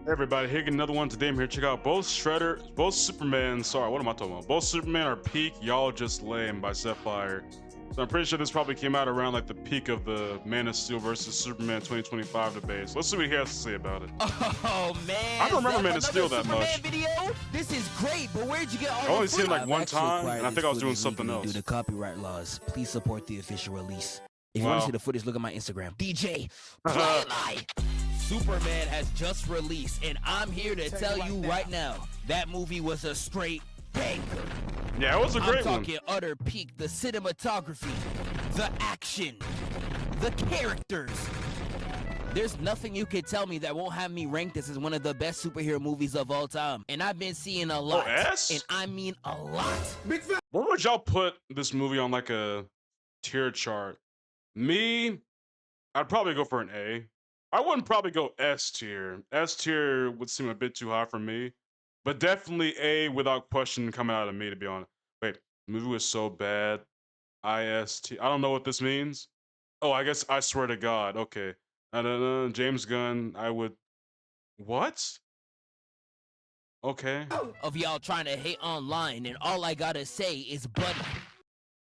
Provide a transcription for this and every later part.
Hey everybody, here again, another one today. I'm here to check out both Supermen. Sorry, what am I talking about? Both Supermen are peak. Y'all just lame by Sapphire. So I'm pretty sure this probably came out around like the peak of the Man of Steel versus Superman 2025 debates. Let's see what he has to say about it. Oh man, I don't remember Man of Steel that Superman much. Video? This is great, but where'd you get all I only the seen it like one actually time, and I think I was doing footage something legally else. Due to copyright laws, please support the official release. If you Wow. want to see the footage, look at my Instagram. DJ, play my. Superman has just released, and I'm here to tell you right now, that movie was a straight banger. Yeah, it was a great I'm one. talking utter peak, the cinematography, the action, the characters. There's nothing you could tell me that won't have me rank this as one of the best superhero movies of all time. And I've been seeing a lot. And I mean a lot. Where would y'all put this movie on like a tier chart? Me, I'd probably go for an A. I wouldn't probably go S tier. S tier would seem a bit too high for me. But definitely A without question coming out of me, to be honest. Wait, the movie was so bad. IST. I don't know what this means. Oh, I guess I swear to God. Okay. James Gunn, I would. What? Okay. Of y'all trying to hate online, and all I gotta say is, buddy,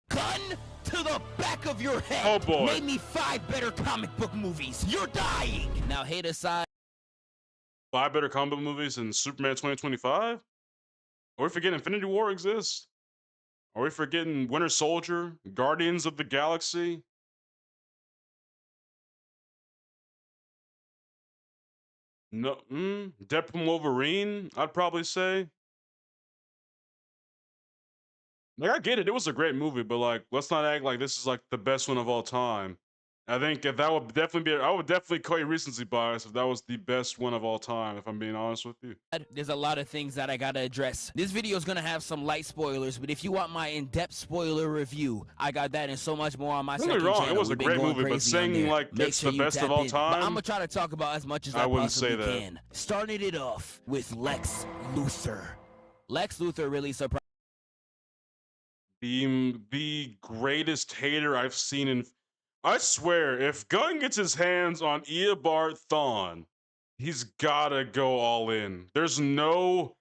gun to the back of your head. Oh boy. Made me 5 better comic book movies. You're dying. Now, hate aside. 5 better comic book movies than Superman 2025? Are we forgetting Infinity War exists? Are we forgetting Winter Soldier? Guardians of the Galaxy? No, Deadpool Wolverine, I'd probably say. Like, I get it. It was a great movie, but like, let's not act like this is like the best one of all time. I think if that would definitely be, I would definitely call you recency bias if that was the best one of all time, if I'm being honest with you. There's a lot of things that I gotta address. This video is gonna have some light spoilers, but if you want my in-depth spoiler review, I got that and so much more on my second channel. It was a great movie, but saying like it's the best of all time, but I'm gonna try to talk about as much as I wouldn't possibly say that. can. Starting it off with Lex Luthor. Lex Luthor really surprised. The greatest hater I've seen in. I swear, if Gunn gets his hands on Eobard Thawne, he's gotta go all in. There's no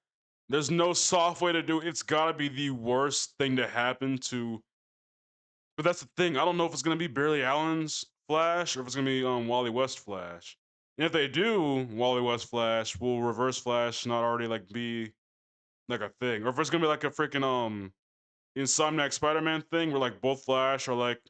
soft way to do it. It's gotta be the worst thing to happen to. But that's the thing. I don't know if it's gonna be Barry Allen's Flash or if it's gonna be Wally West Flash. And if they do Wally West Flash, will Reverse Flash not already like be like a thing? Or if it's gonna be like a freaking Insomniac Spider-Man thing where like both Flash are like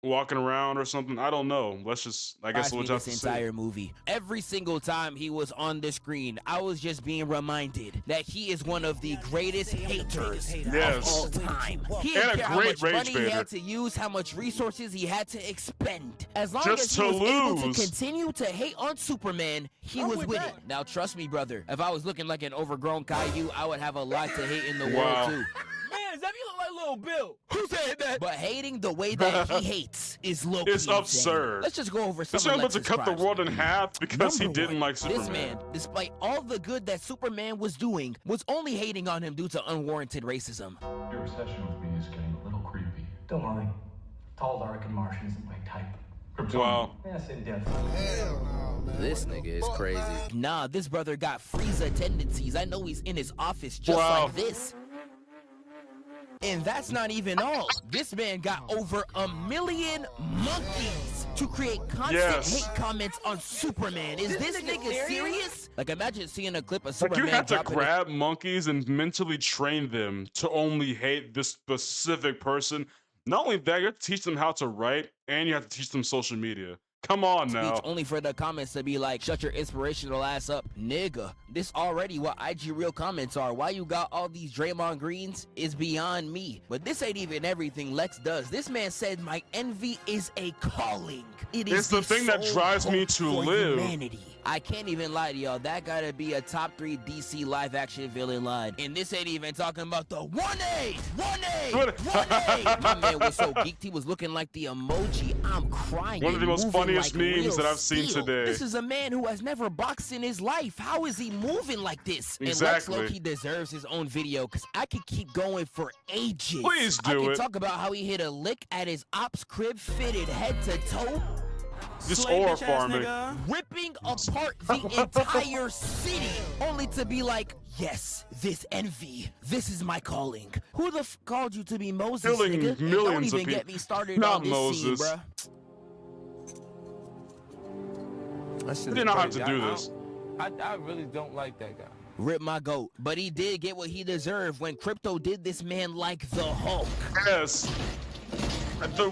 walking around or something. I don't know. Let's just, I guess we'll just this entire movie. Every single time he was on the screen, I was just being reminded that he is one of the greatest haters of all time. He didn't care how much money he had to use, how much resources he had to expend. As long as he was able to continue to hate on Superman, he was with it. Now trust me, brother, if I was looking like an overgrown Caillou, I would have a lot to hate in the world too. Man, Zeb, you look like Little Bill. Who said that? But hating the way that he hates is low-key It's absurd. insane. Let's just go over some this man of wants to cut the world in half because he didn't like Superman. This man, despite all the good that Superman was doing, was only hating on him due to unwarranted racism. Your obsession with me is getting a little creepy. Don't worry. Tall, dark, and Martian isn't my type. Wow. Yes, it does. This nigga is crazy. Nah, this brother got Frieza tendencies. I know he's in his office just like this. And that's not even all. This man got over 1 million monkeys to create constant hate comments on Superman. Is this nigga serious? Like, imagine seeing a clip of Superman. Like, you have to grab monkeys and mentally train them to only hate this specific person. Not only that, you have to teach them how to write, and you have to teach them social media. Come on now. Only for the comments to be like, shut your inspirational ass up, nigga. This already what IG real comments are. Why you got all these Draymond Greens is beyond me. But this ain't even everything Lex does. This man said my envy is a calling. It's the thing that drives me to live. Humanity. I can't even lie to y'all. That gotta be a top 3 DC live action villain line. And this ain't even talking about the 1A. 1A. 1A. My man was so geeked he was looking like the emoji. I'm crying. One of the most funniest memes that I've seen today. This is a man who has never boxed in his life. How is he moving like this? Exactly. And Lex Loki deserves his own video because I could keep going for ages. Please do I could talk about how he hit a lick at his ops crib fitted head to toe. Just ore farming. Ripping apart the entire city, only to be like, yes, this envy, this is my calling. Who the f called you to be Moses, Killing nigga? And millions don't of even get people. me started Not on this Moses. scene, bruh. He did not have to do this. I really don't like that guy. Rip my goat. But he did get what he deserved when Crypto did this man like the Hulk. Yes. The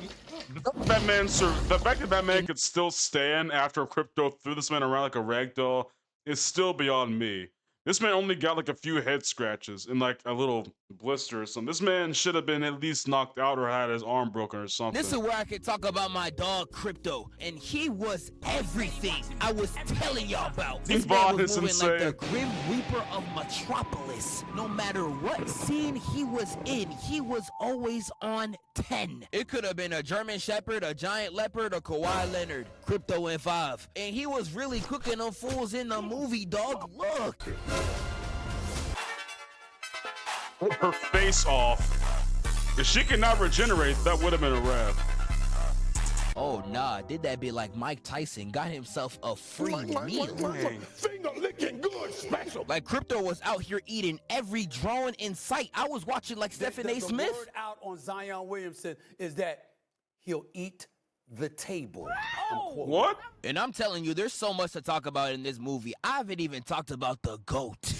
fact that that man could still stand after Crypto threw this man around like a rag doll is still beyond me. This man only got like a few head scratches and like a little blister or something. This man should have been at least knocked out or had his arm broken or something. This is where I could talk about my dog Crypto, and he was everything I was telling y'all about. This man was moving like the Grim Reaper of Metropolis. No matter what scene he was in, he was always on 10. It could have been a German Shepherd, a giant leopard, or Kawhi Leonard. Crypto went 5. And he was really cooking them fools in the movie, dog. Look. Her face off. If she could not regenerate, that would have been a wrap. Oh nah, did that be like Mike Tyson got himself a free meal. Finger licking good special. Like Crypto was out here eating every drone in sight. I was watching like Stephen A. Smith. The word out on Zion Williamson is that he'll eat the table. What? And I'm telling you, there's so much to talk about in this movie. I haven't even talked about the GOAT.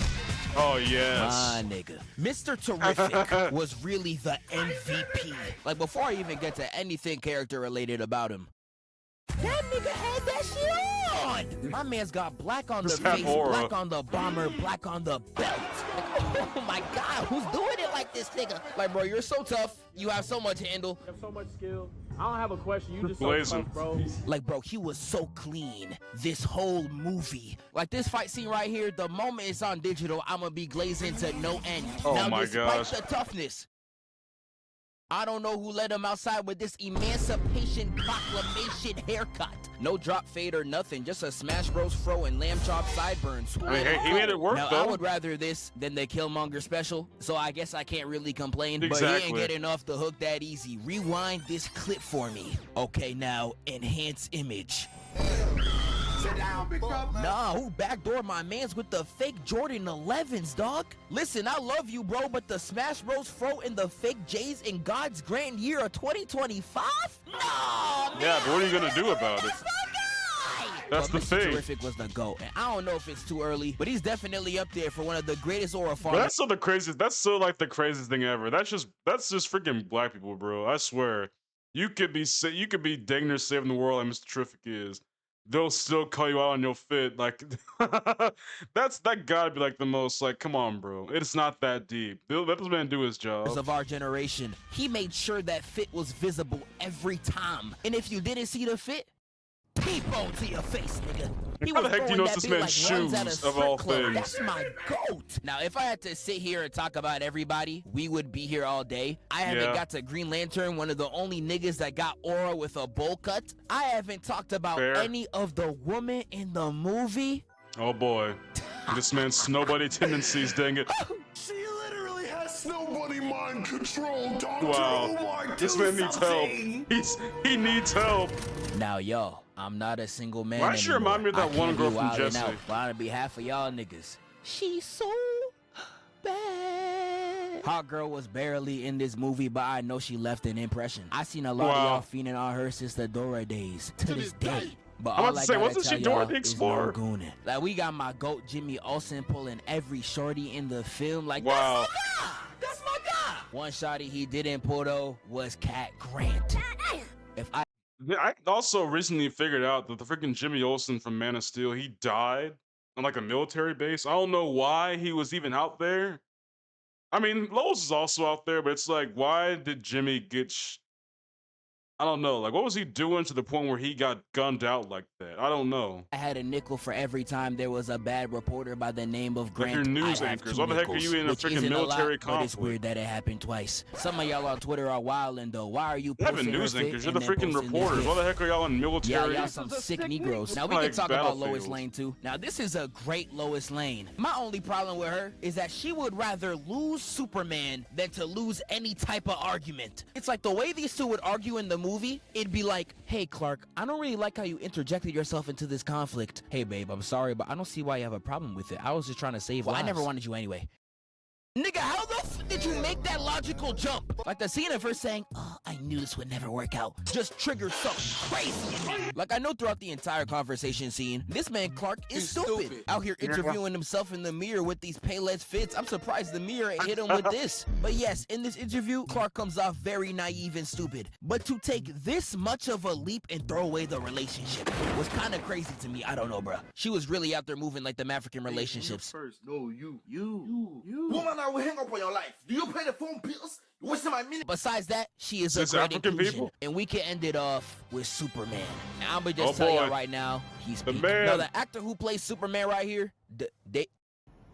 Oh, yes. My nigga. Mr. Terrific was really the MVP. Like, before I even get to anything character related about him, that nigga had that shit on. My man's got black on the face, black on the bomber, black on the belt. Like, oh my God, who's doing it like this nigga? Like, bro, you're so tough. You have so much handle. You have so much skill. I don't have a question. You just blazing, so tough, bro. Like, bro, he was so clean this whole movie. Like, this fight scene right here, the moment it's on digital, I'm gonna be glazing to no end. Oh now, my gosh. Despite the toughness, I don't know who let him outside with this Emancipation Proclamation haircut. No drop fade or nothing, just a Smash Bros. Fro and lamb chop sideburns. Hey, he made it work, now, though. I would rather this than the Killmonger special, so I guess I can't really complain. Exactly. But he ain't getting off the hook that easy. Rewind this clip for me. Okay, now, enhance image. Nah, who backdoored my mans with the fake Jordan 11s, dog? Listen, I love you, bro, but the Smash Bros. Fro and the fake J's in God's grand year of 2025? No, man! Yeah, but what are you gonna do about it? That's the thing. Terrific was the GOAT, and I don't know if it's too early, but he's definitely up there for one of the greatest aura farmers. That's still the craziest. That's still like the craziest thing ever. That's just freaking black people, bro. I swear. You could be dang near saving the world like Mr. Terrific is. They'll still call you out on your fit. Like, that gotta be like the most, like, come on, bro. It's not that deep. Let this man do his job. Of our generation, he made sure that fit was visible every time. And if you didn't see the fit, T-bone to your face, nigga. How the heck do you know it's this man's shoes, of all things? That's my GOAT. Now, if I had to sit here and talk about everybody, we would be here all day. I haven't got to Green Lantern, one of the only niggas that got aura with a bowl cut. I haven't talked about any of the women in the movie. Oh boy. This man's snowbody tendencies, dang it. She literally has snowbody mind control, Dr. Wow. This man needs help. He needs help. Now, y'all, I'm not a single man Why should remind me of that one girl from Jesse? On behalf of y'all niggas. She's so bad. Hot Girl was barely in this movie, but I know she left an impression. I seen a lot of y'all fiending on her since the Dora days to this day. But I'm about to say, wasn't she Dora the Explorer? Like, we got my GOAT Jimmy Olsen pulling every shorty in the film. Like, wow. That's my guy. One shorty he didn't pull though was Cat Grant. I also recently figured out that the freaking Jimmy Olsen from Man of Steel, he died on like a military base. I don't know why he was even out there. I mean, Lois is also out there, but it's like, why did Jimmy get I don't know. Like, what was he doing to the point where he got gunned out like that? I don't know. I had a nickel for every time there was a bad reporter by the name of Grant. Like your news anchors. Why the heck are you in a freaking military conflict? But it's weird that it happened twice. Some of y'all on Twitter are wildin' though. Why are you posting having news anchors? You're the freaking reporters. Why the heck are y'all in military? Yeah, y'all some sick Negroes. Now, we can talk about Lois Lane, too. Now, this is a great Lois Lane. My only problem with her is that she would rather lose Superman than to lose any type of argument. It's like the way these two would argue in the movie movie, it'd be like, hey, Clark, I don't really like how you interjected yourself into this conflict. Hey, babe, I'm sorry, but I don't see why you have a problem with it. I was just trying to save lives. I never wanted you anyway. Nigga, how the f did you make that logical jump? Like the scene of her saying, oh, I knew this would never work out, just triggered something crazy in me. Like I know throughout the entire conversation scene, this man Clark is stupid. Out here interviewing himself in the mirror with these Payless fits. I'm surprised the mirror ain't hit him with this. But yes, in this interview, Clark comes off very naive and stupid. But to take this much of a leap and throw away the relationship was kind of crazy to me. I don't know, bro. She was really out there moving like them African relationships. First, no, you. Woman, I will hang up on your life. Do you pay the phone bills? You wasting my minute. Besides that, she is a great inclusion. And we can end it off with Superman. And I'm gonna just tell you right now, he's peak. Now the actor who plays Superman right here,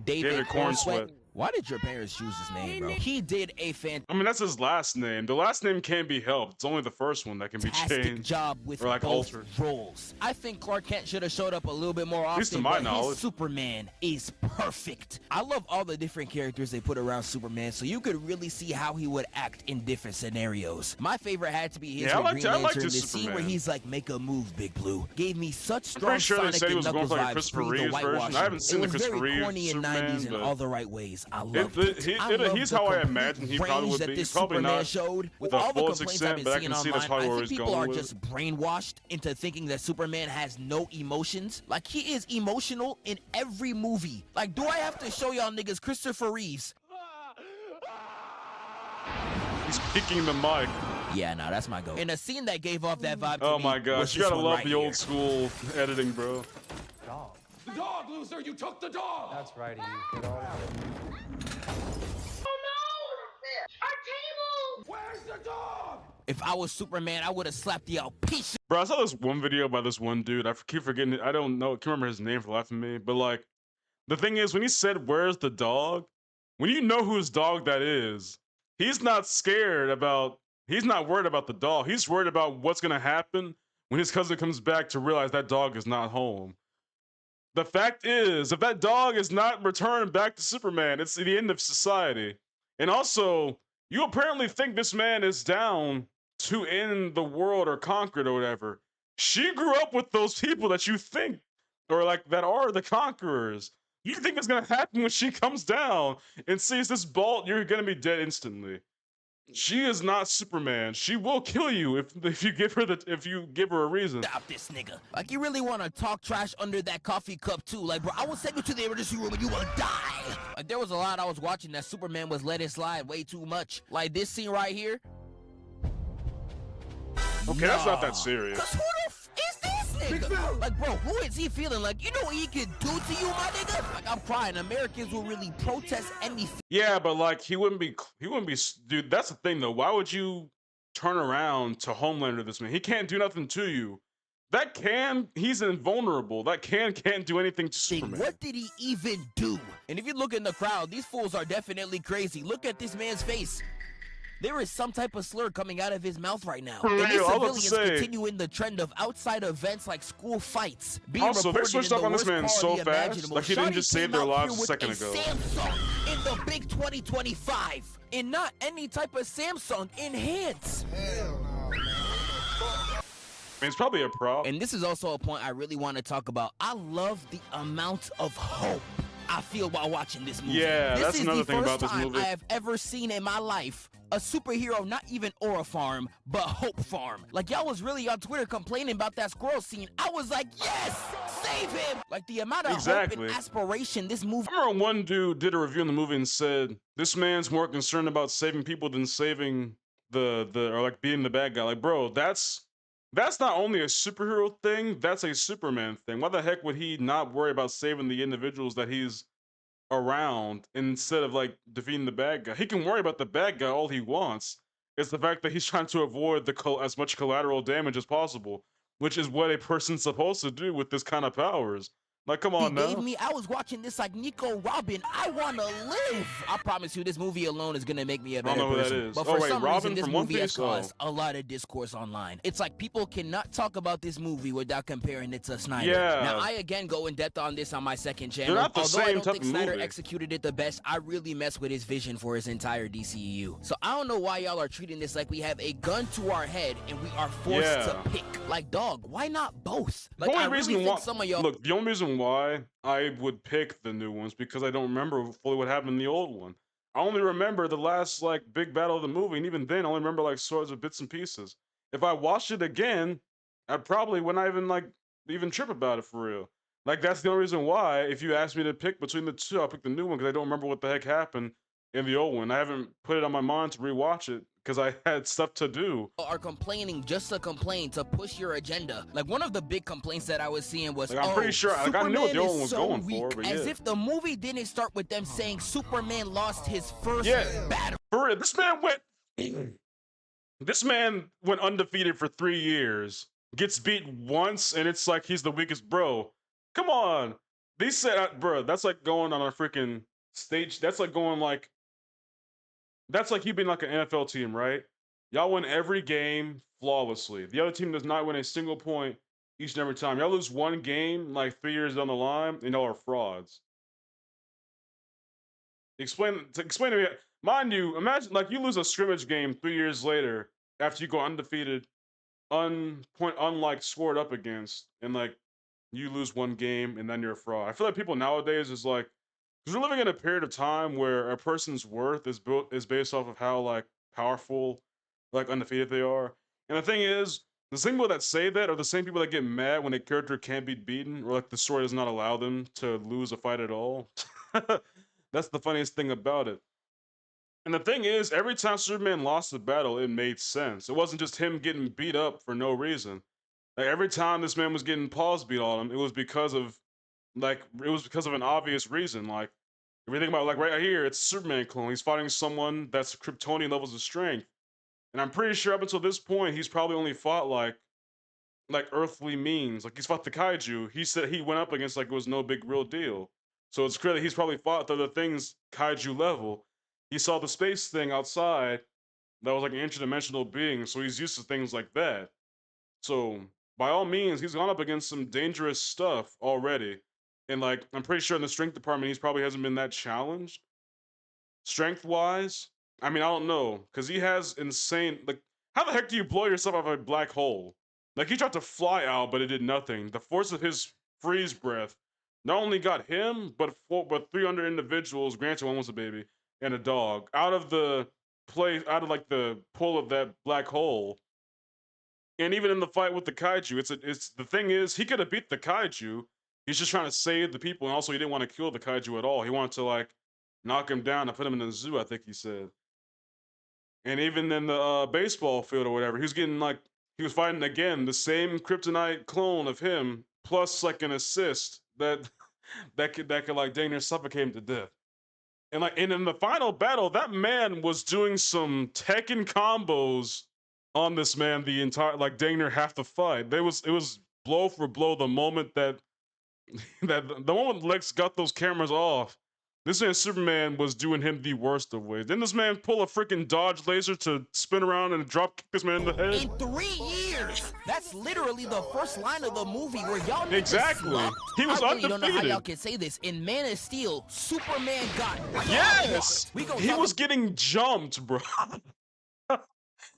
David Cornsweet. Why did your parents choose his name, bro? He did a fantastic. I mean, that's his last name. The last name can't be helped. It's only the first one that can be changed. Job with or like both altered. roles. I think Clark Kent should have showed up a little bit more often. At least to my knowledge. His Superman is perfect. I love all the different characters they put around Superman, so you could really see how he would act in different scenarios. My favorite had to be his Green Lantern. The scene where he's like, "Make a move, Big Blue," gave me such strong Sonic and Knuckles vibes. The whitewashing. I haven't seen the Christopher Reeves corny in Superman, 90s in all the right ways. I love it. He's how I imagine he probably would be. Probably not showed. With the all the fullest complaints extent, I've but I been can see seeing that's online, probably where I he's think people going are with just brainwashed into thinking that Superman has no emotions. Like, he is emotional in every movie. Like, do I have to show y'all niggas Christopher Reeves? He's picking the mic. Yeah, no, that's my go. In a scene that gave off that vibe to Oh me my gosh, was you gotta love right the old school editing, bro. The dog, loser! You took the dog! That's right, you get all of it. Where's the dog? If I was Superman, I would have slapped the piece. Bro, I saw this one video by this one dude. I keep forgetting it. I don't know. I can't remember his name for the life of me. But like, the thing is, when he said, "Where's the dog?" When you know whose dog that is, he's not scared about. He's not worried about the dog. He's worried about what's gonna happen when his cousin comes back to realize that dog is not home. The fact is, if that dog is not returned back to Superman, it's the end of society. And also, you apparently think this man is down to end the world or conquer it or whatever. She grew up with those people that you think, or like that are the conquerors. You think it's gonna happen when she comes down and sees this bolt, you're gonna be dead instantly. She is not Superman. She will kill you if you give her a reason. Stop this nigga. Like, you really want to talk trash under that coffee cup too. Like, bro, I will send you to the emergency room and you will die. Like, there was a lot I was watching that Superman was letting slide way too much. Like this scene right here. Okay, that's not that serious. Cause who the f is this nigga? Like, bro, who is he feeling? Like, you know what he could do to you, my nigga? Like, I'm crying. Americans will really protest anything. Yeah, but like, he wouldn't be, dude, that's the thing though. Why would you turn around to Homelander this man? He can't do nothing to you. He's invulnerable. That can't do anything to Superman. What did he even do? And if you look in the crowd, these fools are definitely crazy. Look at this man's face. There is some type of slur coming out of his mouth right now. And these civilians continuing the trend of outside events like school fights. Also, they switched up on this man so fast. Like, he didn't just save their lives a second ago. Samsung in the big 2025. And not any type of Samsung Enhance. Hell no, man. It's probably a pro. And this is also a point I really want to talk about. I love the amount of hope I feel while watching this movie. Yeah, that's another thing about this movie. This is the first time I have ever seen in my life a superhero, not even Aura Farm, but Hope Farm. Like, y'all was really on Twitter complaining about that squirrel scene. I was like, yes, save him. Like, the amount of hope and aspiration this movie. I remember one dude did a review on the movie and said, this man's more concerned about saving people than saving or like being the bad guy. Like, bro, that's not only a superhero thing, that's a Superman thing. Why the heck would he not worry about saving the individuals that he's around instead of like defeating the bad guy? He can worry about the bad guy all he wants. It's the fact that he's trying to avoid as much collateral damage as possible, which is what a person's supposed to do with this kind of powers. Like, come on now. I was watching this like Nico Robin. I want to live. I promise you, this movie alone is going to make me a better I don't know person. who that is. But for wait, some Robin reason, this from One movie has Piece? caused a lot of discourse online. It's like people cannot talk about this movie without comparing it to Snyder. Yeah. Now, I again go in depth on this on my second channel. They're not the Although same I don't type think of Snyder movie. executed it the best, I really mess with his vision for his entire DCEU. So I don't know why y'all are treating this like we have a gun to our head and we are forced to pick. Like, dog, why not both? Like, the only I really reason think why, some of y'all... Look, the only reason why I would pick the new ones because I don't remember fully what happened in the old one. I only remember the last like big battle of the movie, and even then, I only remember like swords of bits and pieces. If I watched it again, I probably wouldn't even trip about it for real. Like that's the only reason why. If you ask me to pick between the two, I'll pick the new one because I don't remember what the heck happened in the old one. I haven't put it on my mind to rewatch it because I had stuff to do. Are complaining just to complain, to push your agenda. Like one of the big complaints that I was seeing was, I'm pretty sure I knew what the old one was going weak, for, but as if the movie didn't start with them saying Superman lost his first battle. For real, this man went undefeated for 3 years, gets beat once, and it's like he's the weakest. Bro, come on. They said, bro, that's like going on a freaking stage. That's like you being like an NFL team, right? Y'all win every game flawlessly. The other team does not win a single point each and every time. Y'all lose one game like 3 years down the line, and y'all are frauds. Explain to me. Mind you, imagine like you lose a scrimmage game 3 years later after you go undefeated, unlike scored up against, and like you lose one game and then you're a fraud. I feel like people nowadays is like, because we're living in a period of time where a person's worth is based off of how like powerful, like undefeated they are. And the thing is, the same people that say that are the same people that get mad when a character can't be beaten or like the story does not allow them to lose a fight at all. That's the funniest thing about it. And the thing is, every time Superman lost the battle, it made sense. It wasn't just him getting beat up for no reason. Like every time this man was getting paws beat on him, it was because of an obvious reason. Like if you think about it, like right here, it's a Superman clone. He's fighting someone that's Kryptonian levels of strength. And I'm pretty sure up until this point, he's probably only fought like earthly means. Like he's fought the kaiju. He said he went up against like it was no big real deal. So it's clear that he's probably fought the other things kaiju level. He saw the space thing outside that was like an interdimensional being, so he's used to things like that. So by all means, he's gone up against some dangerous stuff already. And like I'm pretty sure in the strength department, he's probably hasn't been that challenged. Strength wise, I mean, I don't know, because he has insane like how the heck do you blow yourself out of a black hole? Like he tried to fly out, but it did nothing. The force of his freeze breath not only got him, but 300 individuals, granted one was a baby, and a dog, out of like the pull of that black hole. And even in the fight with the kaiju, it's the thing is he could have beat the kaiju. He's just trying to save the people, and also he didn't want to kill the kaiju at all. He wanted to like knock him down and put him in the zoo, I think he said. And even in the baseball field or whatever, he was fighting again the same kryptonite clone of him, plus like an assist that could like dang near suffocate him to death. And in the final battle, that man was doing some Tekken combos on this man the entire like dang near half the fight. It was blow for blow the moment that the moment Lex got those cameras off. This man Superman was doing him the worst of ways. Didn't this man pull a freaking dodge laser to spin around and drop kick this man in the head? In 3 years! That's literally the first line of the movie where y'all exactly. He was undefeated. I don't know how y'all can say this. In Man of Steel, Superman got yes. He was getting jumped, bro.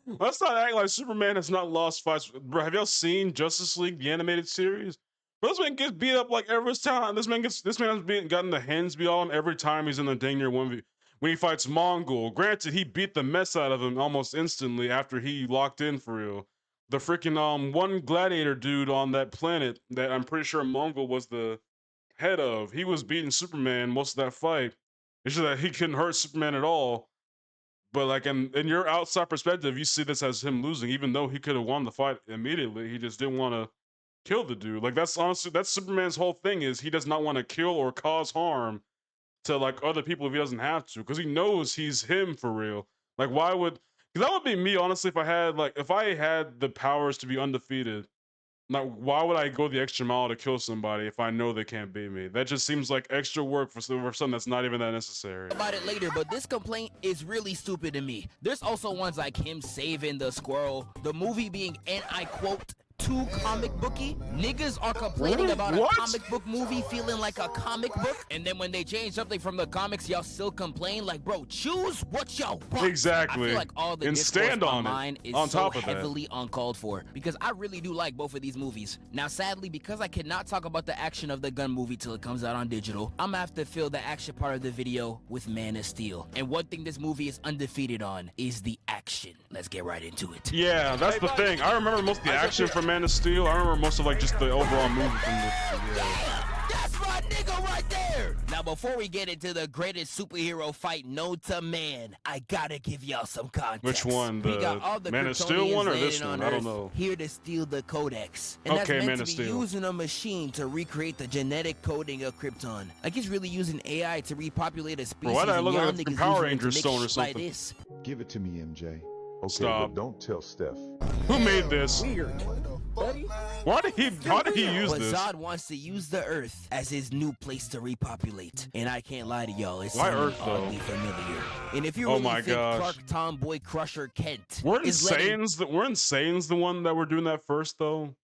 Let's not act like Superman has not lost fights, bro. Have y'all seen Justice League, the animated series? Bro, this man gets beat up like every time. This man has gotten the hands beat on him every time he's in the dang near 1v. When he fights Mongol, granted he beat the mess out of him almost instantly after he locked in for real. The freaking one gladiator dude on that planet that I'm pretty sure Mongol was the head of. He was beating Superman most of that fight. It's just that he couldn't hurt Superman at all. But like in your outside perspective, you see this as him losing, even though he could have won the fight immediately. He just didn't want to kill the dude. Like that's Superman's whole thing is he does not want to kill or cause harm to like other people if he doesn't have to, because he knows he's him for real. Like why would? Because that would be me honestly if I had the powers to be undefeated. Like, why would I go the extra mile to kill somebody if I know they can't beat me? That just seems like extra work for something that's not even that necessary. About it later, but this complaint is really stupid to me. There's also ones like him saving the squirrel, the movie being, and I quote, too comic booky. Niggas are complaining about a comic book movie feeling like a comic book, and then when they change something from the comics, y'all still complain. Like, bro, choose what y'all want. Exactly. I feel like all the and stand on mine it. is On so top of heavily uncalled for, because I really do like both of these movies. Now, sadly, because I cannot talk about the action of the gun movie till it comes out on digital, I'm gonna have to fill the action part of the video with Man of Steel. And one thing this movie is undefeated on is the action. Let's get right into it. Yeah, that's the thing. I remember most of the action from Man of Steel. I remember most of like just the overall movie from the That's my nigga right there. Now, before we get into the greatest superhero fight known to man, I gotta give y'all some context. Which one? We got all the Man of Steel one or this one? I don't Earth know. Here to steal the Codex. And okay, that's Man meant of to be Steel. using a machine to recreate the genetic coding of Krypton. Like he's really using AI to repopulate a species. Why did I look and like y'all a niggas Power using it Ranger to stone or make shit like something? this. Give it to me, MJ. Okay, Stop. but don't tell Steph. Who made this? Weird. Buddy? Why did he use But this? Zod wants to use the Earth as his new place to repopulate. And I can't lie to y'all, it's Why sounding Earth, though? oddly familiar. And if you Oh really my think gosh. Clark Tomboy Crusher Kent Weren't is letting... Insane's the one that were doing that first though?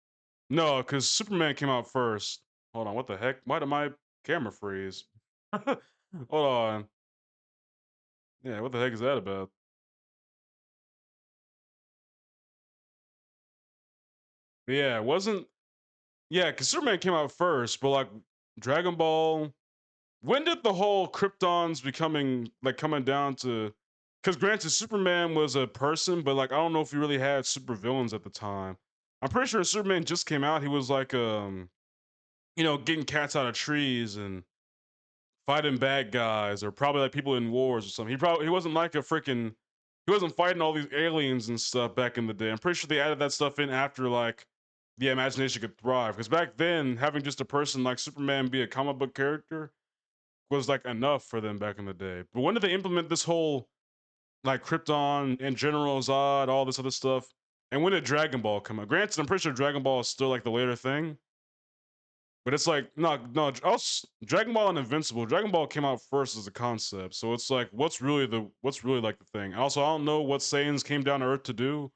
No, because Superman came out first. Hold on, what the heck? Why did my camera freeze? Hold on. Yeah, what the heck is that about? Yeah, it wasn't. Yeah, because Superman came out first, but like Dragon Ball. When did the whole Kryptons becoming like coming down to? Because granted, Superman was a person, but like I don't know if he really had super villains at the time. I'm pretty sure Superman just came out. He was like getting cats out of trees and fighting bad guys, or probably like people in wars or something. He wasn't like he wasn't fighting all these aliens and stuff back in the day. I'm pretty sure they added that stuff in after like the imagination could thrive. Because back then, having just a person like Superman be a comic book character was like enough for them back in the day. But when did they implement this whole like Krypton and General Zod, all this other stuff? And when did Dragon Ball come out? Granted, I'm pretty sure Dragon Ball is still like the later thing. But it's like, no, Dragon Ball and Invincible. Dragon Ball came out first as a concept. So it's like, what's really like the thing? Also, I don't know what Saiyans came down to Earth to do.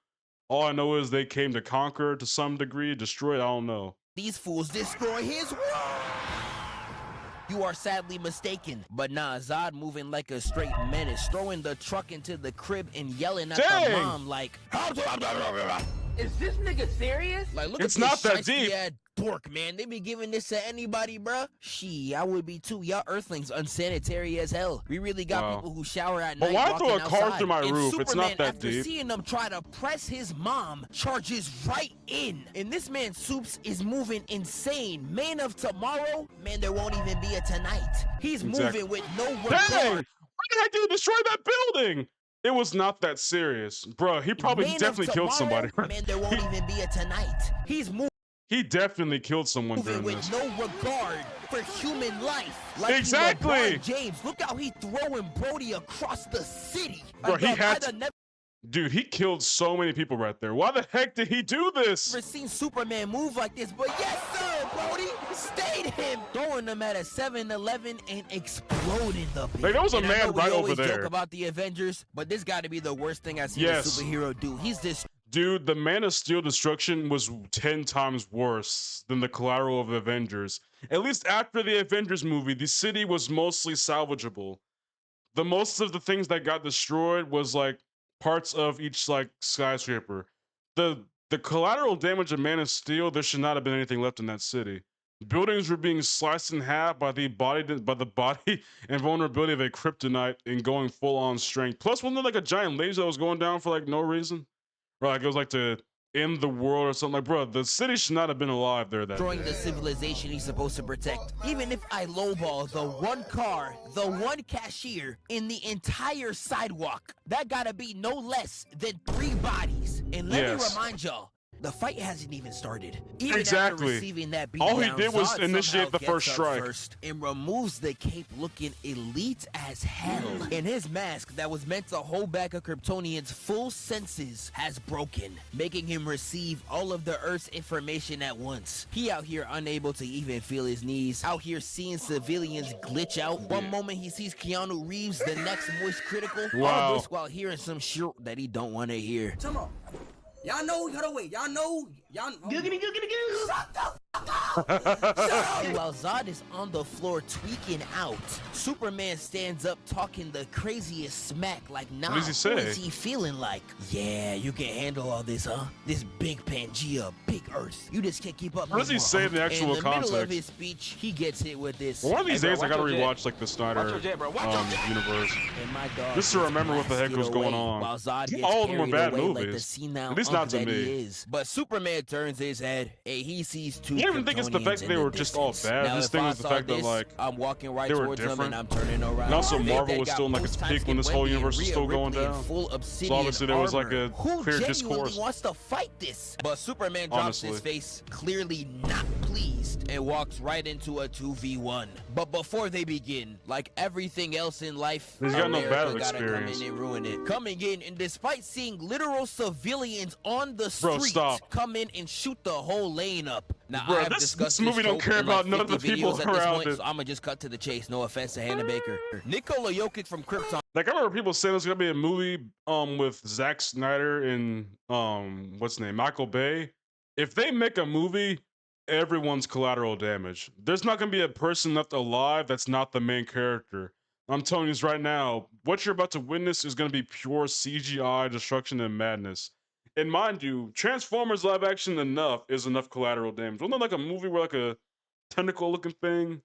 All I know is they came to conquer to some degree, destroy it, I don't know. These fools destroy his world. You are sadly mistaken, but nah, Zod moving like a straight menace, throwing the truck into the crib and yelling at the mom like, Is this nigga serious? like, look It's at this not that deep. dork, man. They be giving this to anybody, bruh. She, I would be too. Y'all Earthlings unsanitary as hell. We really got people who shower at night. But why walking throw a car outside. through my And roof? Superman, It's not that after deep. seeing them try to press his mom, charges right in. And this man Soups is moving insane. Man of tomorrow, man, there won't even be a tonight. He's moving with no regard. Dang! Why the heck did he destroy that building? It was not that serious. Bro, he probably definitely killed somebody. Man, there won't even be a tonight. He's moving. He definitely killed someone Moving during with this. no regard for human life. Like Exactly. LeBron James, look how he throwing Brody across the city. Bro, he had I've never Dude, he killed so many people right there. Why the heck did he do this? seen Superman move like this, but yes, sir, Brody. Stayed him. Throwing them at a 7-Eleven and exploding the pit. Like, there was a And I man know we right over always there. joke about the Avengers, but this got to be the worst thing I've seen Yes. a superhero do. He's this. Dude, the Man of Steel destruction was 10 times worse than the collateral of the Avengers. At least after the Avengers movie, the city was mostly salvageable. The most of the things that got destroyed was like parts of each like skyscraper. The collateral damage of Man of Steel, there should not have been anything left in that city. Buildings were being sliced in half by the body and vulnerability of a kryptonite and going full on strength. Plus, wasn't there like a giant laser that was going down for like no reason? Or like it was like to end the world or something. Like, bro, the city should not have been alive there that Destroying day. the civilization he's supposed to protect. Even if I lowball the one car, the one cashier in the entire sidewalk, that gotta be no less than 3 bodies. And let me remind y'all, The fight hasn't even started. Even Exactly. after receiving that beat All he down, did was Zod initiate the somehow first gets up strike. first and removes the cape looking elite as hell. And his mask that was meant to hold back a Kryptonian's full senses has broken, making him receive all of the Earth's information at once. He out here unable to even feel his knees, out here seeing civilians glitch out. One moment he sees Keanu Reeves, the next Moist Critical. Wow. All this while hearing some shit that he don't want to hear. Come on. Y'all know, hold on, wait. Y'all know. Shut the While Zod is on the floor tweaking out, Superman stands up talking the craziest smack like, nah, What does he say? who is he feeling like? Yeah, you can handle all this, huh? This big Pangea, big Earth. You just can't keep up. What does he say in the actual In the middle of context? his speech, he gets hit with this. Well, one of these Hey, bro, days I gotta watch your rewatch like the Snyder universe. And my dog Just to gets remember what the heck was blasted going away on. while Zod gets All of them were carried bad away like the movies. senile At least unk not to that me. he is. But Superman turns his head and he sees two. I don't even think it's the fact that they were just all bad. Now, This if thing I was the saw fact that this, like I'm walking right they were towards them different. and I'm turning around. And also They Marvel was got still in like its post-time peak when this skip whole Wendy universe and was still Rhea going Ripley in down. full So obsidian obviously there was like armor. a Who clear genuinely discourse. wants to fight this? But Superman drops his Honestly. face, clearly not pleased, and walks right into a 2v1. But before they begin, like everything else in life, He's got no America battle gotta experience. come in and ruin it. Coming in, and despite seeing literal civilians on the Bro, street, stop. come in and shoot the whole lane up. Now, Bro, I have this discussed movie don't trope care in, like, about none of the 50 people videos at this around point, it. so I'm gonna just cut to the chase. No offense to Hannah Baker. Nikola Jokic from Krypton. Like I remember people saying there's gonna be a movie with Zack Snyder and what's his name, Michael Bay. If they make a movie, everyone's collateral damage. There's not gonna be a person left alive that's not the main character. I'm telling you this right now. What you're about to witness is gonna be pure CGI destruction and madness. And mind you, Transformers live action enough is enough collateral damage. Wasn't there like a movie where like a tentacle looking thing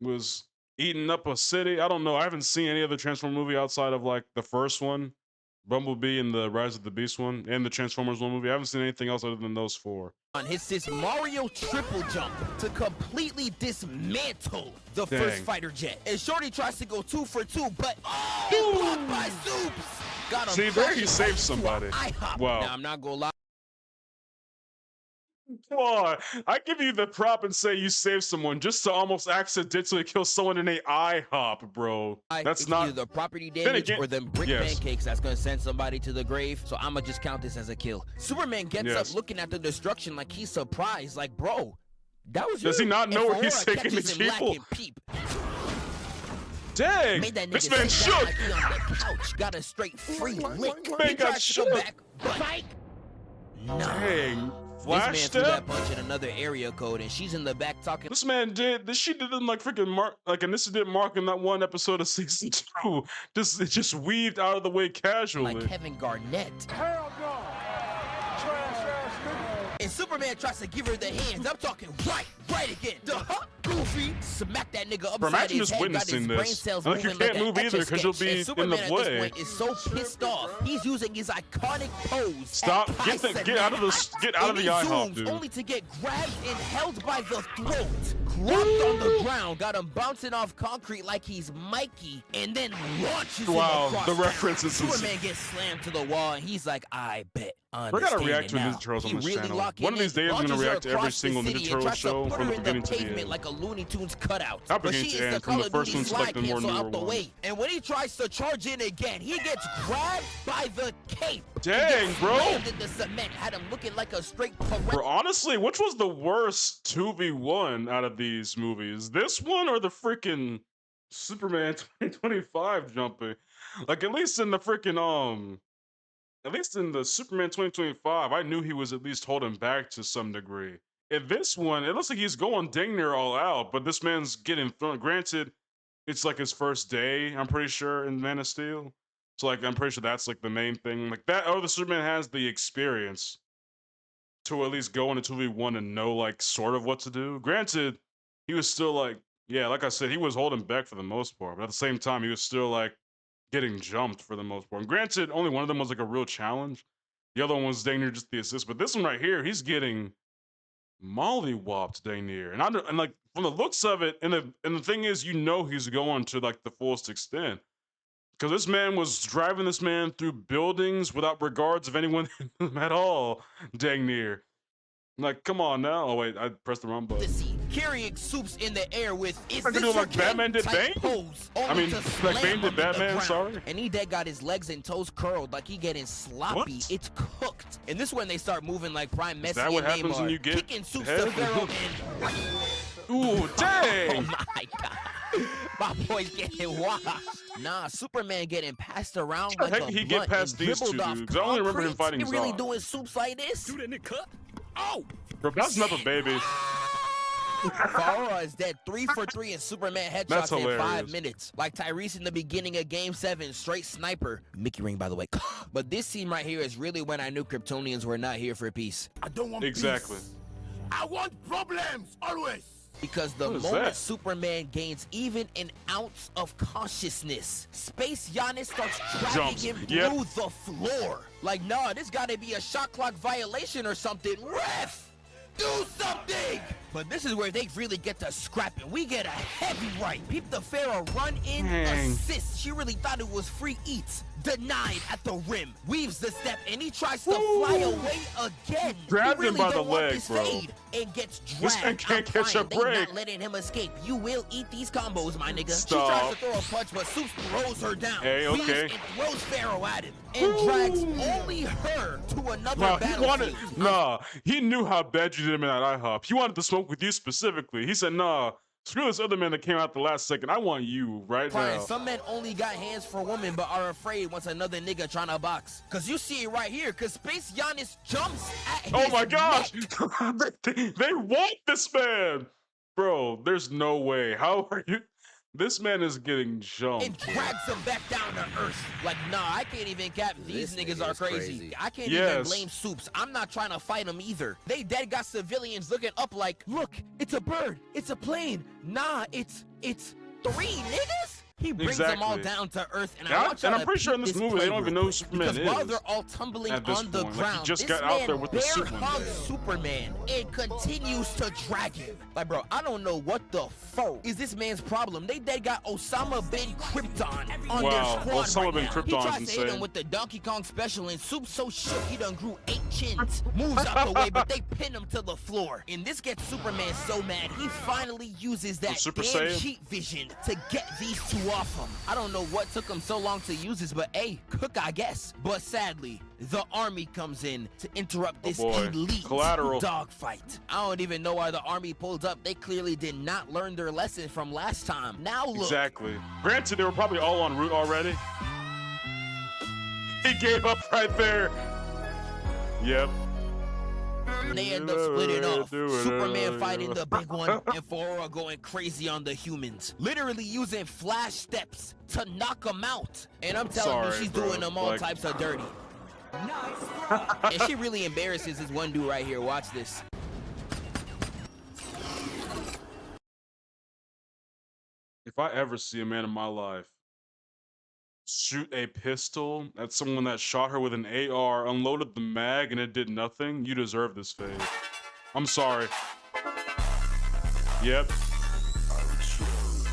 was eating up a city? I don't know. I haven't seen any other Transformer movie outside of like the first one, Bumblebee and the Rise of the Beast one, and the Transformers one movie. I haven't seen anything else other than those four. Hits this Mario triple jump to completely dismantle the first fighter jet. And Shorty tries to go 2 for 2, but blocked by Soups. Got him. See, there he saved somebody. Wow. Now, I'm not gonna lie. Come on. I give you the prop and say you saved someone just to almost accidentally kill someone in a IHOP, bro. That's It's not either the property damage again- or them brick yes. pancakes that's gonna send somebody to the grave. So I'ma just count this as a kill. Superman gets Yes. up looking at the destruction like he's surprised. Like, bro, that was Does you. he not know And where he's Aurora taking catches these him people? lacking peep. Dang, Made that this nigga man sit down shook. like he on the couch. Got a straight free lick. Man He got tries to go shook. back, but no. Dang. This Flash man threw that step? punch in another area code, and she's in the back talking. This man did this. She did like freaking Mark, like an incident Mark in that one episode of season 2. It just weaved out of the way casually. Like Kevin Garnett. Hell no! Trash ass nigga! And Superman tries to give her the hands. I'm talking right again. Duh, goofy. Smack that nigga upside imagine his just head. Got his witnessing brain this. cells Like, you moving like can't move an either 'cause you'll Etch-a-Sketch. be And in Superman the at way. this point is so pissed off. He's using his iconic pose. Stop! at Get Tyson out of the and he IHOP, zooms dude. only to get grabbed and held by the throat. Dropped on the ground. Got him bouncing off concrete like he's Mikey, and then launches him Wow, across the town. reference is Superman gets slammed to the wall, and he's like, I bet. We're gonna react to now. Ninja Turtles on He this really channel. locking One of these in, days, I'm gonna launches her react to every across the single city Ninja and Turtle tries to show put from her the in beginning to the pavement end. like a Looney Tunes cutout. Not But beginning she to is the end, from Call the of first Duty one slide selected more cancel newer out the ones. way. And when he tries to charge in again, he gets grabbed by the cape. Dang, bro. Slammed in the cement, had him looking like a straight Bro, honestly, which was the worst 2v1 out of these movies? This one or the freaking Superman 2025 jumping? Like at least in the freaking at least in the Superman 2025, I knew he was at least holding back to some degree. In this one, it looks like he's going dang near all out, but this man's getting thrown. Granted, it's like his first day, I'm pretty sure, in Man of Steel. So like I'm pretty sure that's like the main thing. Like that the Superman has the experience to at least go into 2v1 and know like sort of what to do. Granted, he was still like, yeah, like I said, he was holding back for the most part, but at the same time, he was still like getting jumped for the most part. And granted, only one of them was like a real challenge. The other one was dang near just the assist. But this one right here, he's getting mollywopped dang near. And like from the looks of it, and the thing is, you know he's going to like the fullest extent. Because this man was driving this man through buildings without regards of anyone at all, dang near. Like, come on now. Oh wait, I pressed the wrong button. Carrying Supes in the air with I could do like Batman did Bane. Pose, I mean, like Bane did Batman. Sorry. And he dead got his legs and toes curled like he getting sloppy. What? It's cooked. And this when they start moving like Prime Messi. Is that what and happens Neymar, when you get kicking Supes head? to Pharaoh and Ooh, dang! Oh my god. My boy's getting washed. Nah, Superman getting passed around like Heck, a he blunt get past and these two dribbled off dudes. I only remember him concrete. fighting He really Zod. doing Supes like this? Dude, in the cut. Oh! Bro, that's nothing, baby. Farah is dead 3 for 3 in Superman That's headshots in 5 hilarious. minutes. Like Tyrese in the beginning of Game 7, straight sniper. Mickey ring, by the way. But this scene right here is really when I knew Kryptonians were not here for peace. I don't want Exactly. peace. I want problems, always. Because the What is moment that? Superman gains even an ounce of consciousness, Space Giannis starts dragging Jumps. him Yep. through the floor. Like, nah, this gotta be a shot clock violation or something. Ref! Do something! But this is where they really get to scrapping. We get a heavy right. Peep the Pharaoh run in, Dang. assist. She really thought it was free eats. Denied at the rim. Weaves the step and he tries to fly away again. Grabbed he him really by the don't want leg, this bro. fade and gets dragged. This man can't I'm catch a crying. They break. not letting him escape. You will eat these combos, my nigga. Stop. She tries to throw a punch, but Supes throws her down. Hey, Weaves okay. and throws Pharaoh at him. And drags only her to another Nah, he wanted. battlefield. Nah, he knew how bad you did him in that IHOP. He wanted to smoke with you specifically. He said, "Nah, screw this other man that came out the last second. I want you right Brian, now." some men only got hands for women but are afraid once another nigga trying to box. Cause you see it right here, cause Space Giannis jumps at his Oh my gosh, neck. they want this man, bro. There's no way. How are you? This man is getting And jumped. drags him back down to earth. Like, nah, I can't even cap. These This niggas nigga are is crazy. crazy. I can't even Yes. blame Supes. I'm not trying to fight them either. They dead got civilians looking up like, look, it's a bird, it's a plane. Nah, it's 3 niggas. He brings them all Exactly. down to earth, and Yeah, I want y'all and I'm to pretty sure in peep this movie they play don't even real know who quick, Superman because while is they're all tumbling at this on the point. Like, he ground, just this got out man there with the bear suit one hugs day. Superman and continues to drag him. Like, bro, I don't know what the fuck is this man's problem. They got Osama bin Krypton on Wow, their squad Osama right bin now. Krypton's He tries to hit insane. him with the Donkey Kong special, and Soup's so shook he done grew 8 chins. Moves out the way, but they pin him to the floor. And this gets Superman so mad, he finally uses that Super damn Saiyan? cheat vision to get these two off him. I don't know what took him so long to use this, but hey, cook, I guess. But sadly, the army comes in to interrupt this boy. elite Collateral. dogfight. I don't even know why the army pulled up. They clearly did not learn their lesson from last time. Now look. Exactly. Granted, they were probably all en route already. He gave up right there. Yep. They end up splitting off. Superman fighting the big one, and Farah going crazy on the humans. Literally using flash steps to knock them out. And I'm telling you, Sorry, she's bro. doing them all Like- types of dirty. And she really embarrasses this one dude right here. Watch this. If I ever see a man in my life shoot a pistol at someone that shot her with an AR, unloaded the mag, and it did nothing, you deserve this fate. I'm sorry. Yep.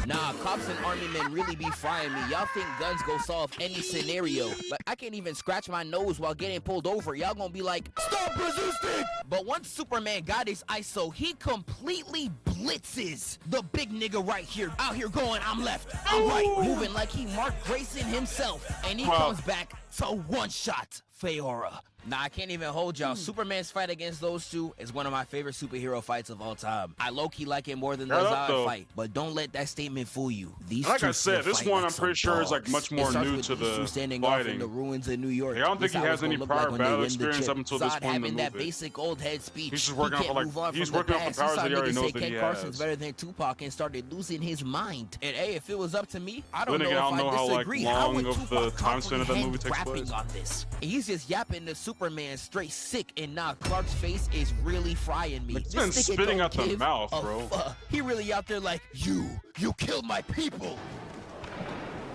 Nah, cops and army men really be frying me. Y'all think guns go solve any scenario. Like, I can't even scratch my nose while getting pulled over. Y'all gonna be like, stop resisting! But once Superman got his ISO, he completely blitzes the big nigga right here. Out here going, I'm left, I'm right. Moving like he Mark Grayson himself. And he comes back to one-shot Feora. Nah, I can't even hold y'all. Superman's fight against those two is one of my favorite superhero fights of all time. I low-key like it more than the Right up, Zod though. fight, but don't let that statement fool you. These Like two I said, still this fight one like I'm pretty some sure is like dogs. much It more starts new with to these two the standing off in fighting. the ruins of New York. I don't think This he how has it's any gonna look prior like when they battle win the experience chip. up until this Zod point in the having that movie. basic old head speech. He's just He working off can't of, like- move on he's from the working off the past. powers saw that he already niggas knows say that Ken he Carson's has. better than Tupac and started losing his mind. And hey, if it was up to me, I don't Then know again, I if don't know I how, like, disagree. How long would of the Tupac time span of that comprehend movie takes rapping place? on this? He's just yapping to Superman straight sick, and now Clark's face is really frying me. Like, this This man's nigga spitting don't out the give mouth, a bro. fuck. He really out there like, you killed my people.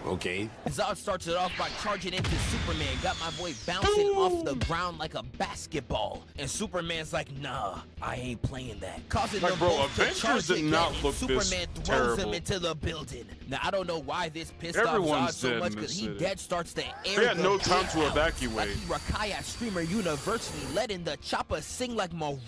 Okay. Zod starts it off by charging into Superman, got my boy bouncing off the ground like a basketball. And Superman's like, nah, I ain't playing that. Causing them both to charge did again, not and look Superman this throws him terrible. into the building. Now, I don't know why this pissed Everyone's off Zod so dead much, in because this he city. dead starts to air They had the no time to out. evacuate. Like he Rakai at Streamer University, letting the chopper sing like Mariah,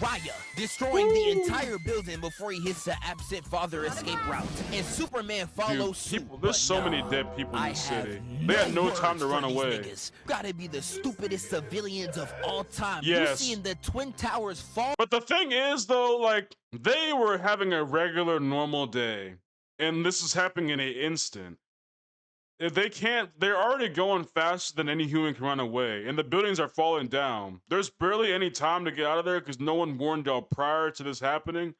destroying the entire building before he hits the absent father escape route. And Superman follows suit. There's so many dead people in the city. They had no time to run away. Niggas. Gotta be the stupidest civilians of all time. Yes. You seeing the Twin Towers fall? But the thing is, though, like, they were having a regular, normal day. And this is happening in an instant. If they can't, they're already going faster than any human can run away. And the buildings are falling down. There's barely any time to get out of there because no one warned y'all prior to this happening.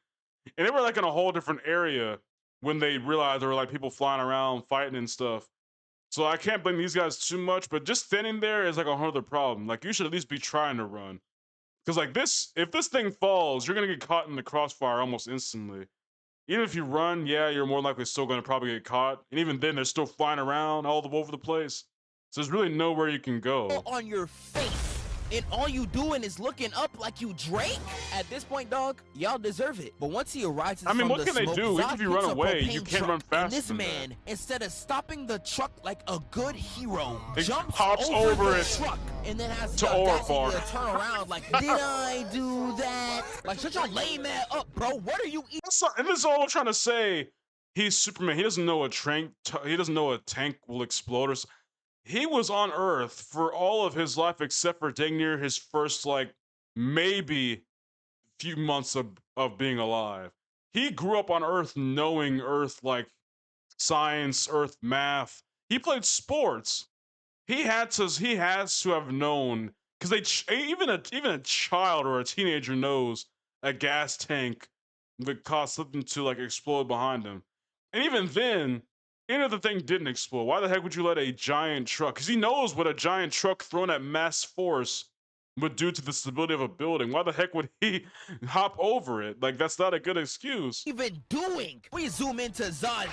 And they were, like, in a whole different area when they realized there were, like, people flying around, fighting and stuff. So I can't blame these guys too much, but just standing there is like a whole other problem. Like, you should at least be trying to run. Because, like, if this thing falls, you're going to get caught in the crossfire almost instantly. Even if you run, yeah, you're more likely still going to probably get caught. And even then, they're still flying around all over the place. So there's really nowhere you can go. On your face. And all you doing is looking up like you Drake? At this point, dog, y'all deserve it. But once he arises I mean, from what the can they smoke, do? Even Zod if you hits run a away, propane you can't truck, run faster and this than man, that. instead of stopping the truck like a good hero, It jumps hops over over the it truck and then has to the audacity Orvar. to turn around like, did I do that? Like, shut your lame ass up, bro. What are you eating? And this is all I'm trying to say. He's Superman. He doesn't know he doesn't know a tank will explode or something. He was on Earth for all of his life except for dang near his first, like, maybe few months of being alive. He grew up on Earth knowing Earth, like, science, Earth math. He played sports. He has to have known, because even a child or a teenager knows a gas tank would cause something to, like, explode behind him. And even then, even if the thing didn't explode, why the heck would you let a giant truck? Because he knows what a giant truck thrown at mass force would do to the stability of a building. Why the heck would he hop over it? Like, that's not a good excuse. Even doing? We zoom into Zod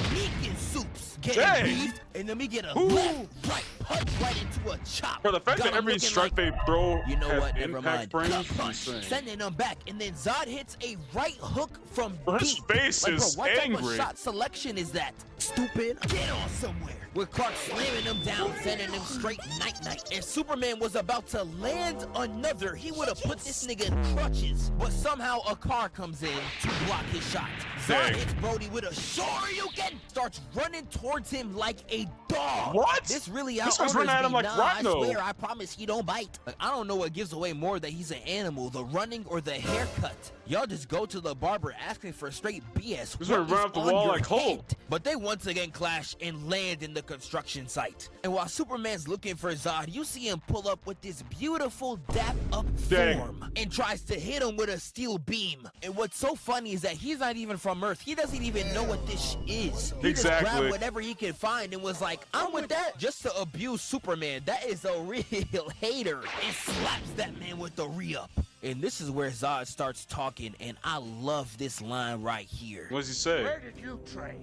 sneaking soups, getting beefed, and then we get a left, right, punch right into a chop. For the fact that every strike they throw you know has what? Never impact mind. frames, Punch, insane. sending them back, and then Zod hits a right hook from His deep. face like, bro, is what type angry. of shot selection is that? Stupid. Get on somewhere. With Clark slamming him down, sending him straight night-night. And Superman was about to land another. He would have put this nigga in crutches. But somehow a car comes in to block his shot. Zod hits Brody with a sure you can. Starts running towards him like a dog. What? This really This guy's running at him like I Rhino. swear, I promise he don't bite. Like, I don't know what gives away more that he's an animal, the running or the haircut. Y'all just go to the barber asking for straight BS. He's gonna run up the wall like Hulk. But they once again clash and land in the construction site. And while Superman's looking for Zod, you see him pull up with this beautiful dap up form and tries to hit him with a steel beam. And what's so funny is that he's not even from Earth. He doesn't even know what this is. He just grabbed whatever he could find and was like, I'm with that, just to abuse Superman. That is a real hater. And slaps that man with the re-up. And this is where Zod starts talking, and I love this line right here. What does he say? Where did you train?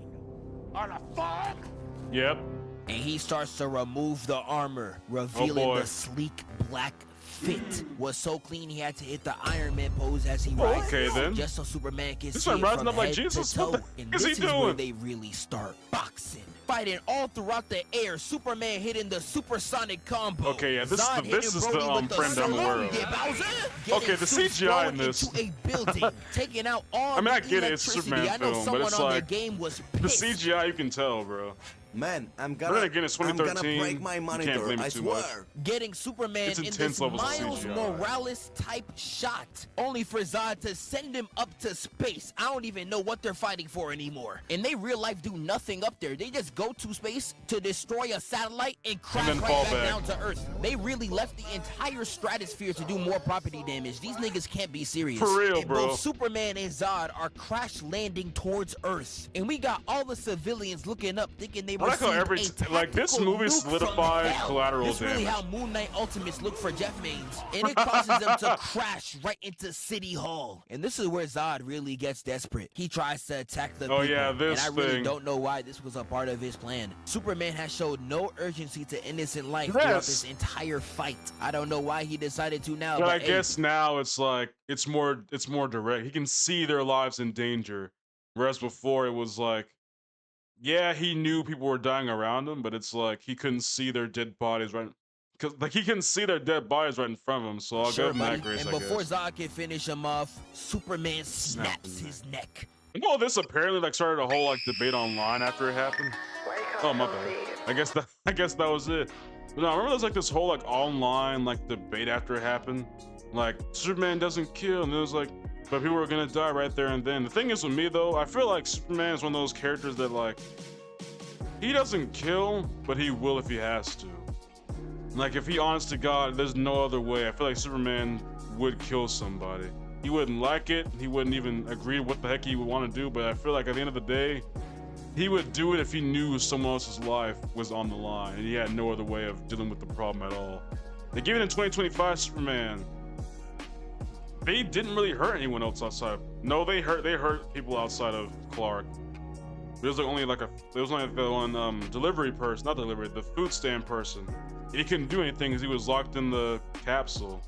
On a farm? Yep. And he starts to remove the armor, revealing the sleek black fit. Was so clean he had to hit the Iron Man pose as he rises. Okay, then. Just so Superman can This see one it rising from up like head Jesus? to toe. What And the is this he is where doing? they really start boxing. Fighting all throughout the air, Superman hitting the supersonic combo. Okay, yeah, this Zod is the hitting Brody with frame that I'm aware of. Okay, the CGI in this. Into a building, taking out all I mean, I the get it, it's a electricity. Superman I know film, but someone it's on like, the game was the pissed. CGI, you can tell, bro. Man, I'm But then again, it's 2013. break my You monitor, can't blame me I too swear. much. Getting Superman It's in intense this levels of Miles CGI. Morales type shot, only for Zod to send him up to space. I don't even know what they're fighting for anymore. And they real life do nothing up there. They just go to space to destroy a satellite and crash then right fall back back. down to Earth. They really left the entire stratosphere to do more property damage. These niggas can't be serious. For real, and bro. Both Superman and Zod are crash landing towards Earth. And we got all the civilians looking up thinking they I like how received a like this tactical movie nuke from solidified hell. collateral This really damage. how Moon Knight Ultimates look for Jeff Maines, and it causes them to crash right into City Hall. And this is where Zod really gets desperate. He tries to attack the people, Oh, yeah, this and I really thing. don't know why this was a part of his his plan. Superman has showed no urgency to innocent life throughout this entire fight. I don't know why he decided to now, but I hey, guess now it's like it's more direct. He can see their lives in danger, whereas before it was like, yeah, he knew people were dying around him, but it's like he couldn't see their dead bodies right. Cause like he couldn't see their dead bodies right in front of him, so I'll give him that grace. And before Zod can finish him off, Superman snaps his neck. You know, this apparently like started a whole like debate online after it happened. Oh my bad. I guess that was it. But no, I remember there was like this whole like online like debate after it happened. Like Superman doesn't kill, and it was like, but people were gonna die right there and then. The thing is with me though, I feel like Superman is one of those characters that like he doesn't kill, but he will if he has to. Like if he honest to God, there's no other way. I feel like Superman would kill somebody. He wouldn't like it. He wouldn't even agree what the heck he would want to do. But I feel like at the end of the day, he would do it if he knew someone else's life was on the line and he had no other way of dealing with the problem at all. Like even in 2025 Superman, they didn't really hurt anyone else outside. No, they hurt people outside of Clark. There was like only like there was only the one delivery person, not delivery, the food stand person. He couldn't do anything because he was locked in the capsule.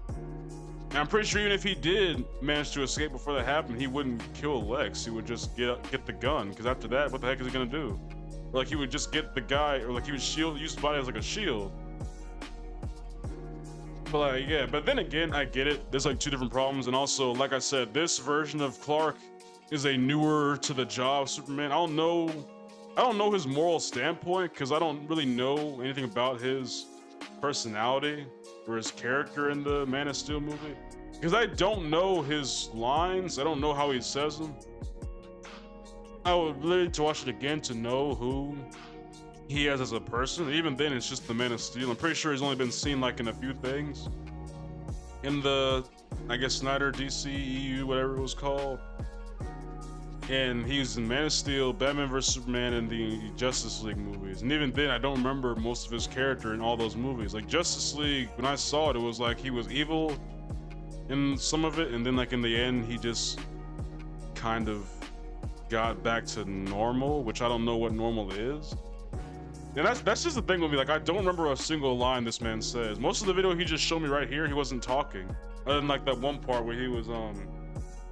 And I'm pretty sure even if he did manage to escape before that happened, he wouldn't kill Lex. He would just get the gun, because after that, what the heck is he gonna do? Or like he would just get the guy, or like he would use his body as like a shield. But like, yeah, but then again, I get it. There's like two different problems, and also, like I said, this version of Clark is a newer to the job Superman. I don't know his moral standpoint, because I don't really know anything about his personality or his character in the Man of Steel movie, because I don't know his lines. I don't know how he says them. I would really need to watch it again to know who he is as a person. Even then, it's just the Man of Steel. I'm pretty sure he's only been seen like in a few things in the, I guess, Snyder DC EU, whatever it was called. And he's in Man of Steel, Batman vs Superman, and the Justice League movies. And even then, I don't remember most of his character in all those movies. Like Justice League, when I saw it, it was like he was evil in some of it, and then like in the end, he just kind of got back to normal, which I don't know what normal is. And that's just the thing with me. Like I don't remember a single line this man says. Most of the video he just showed me right here, he wasn't talking. Other than like that one part where he was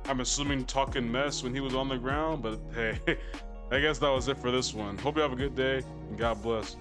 I'm assuming talking mess when he was on the ground, but hey, I guess that was it for this one. Hope you have a good day, and God bless.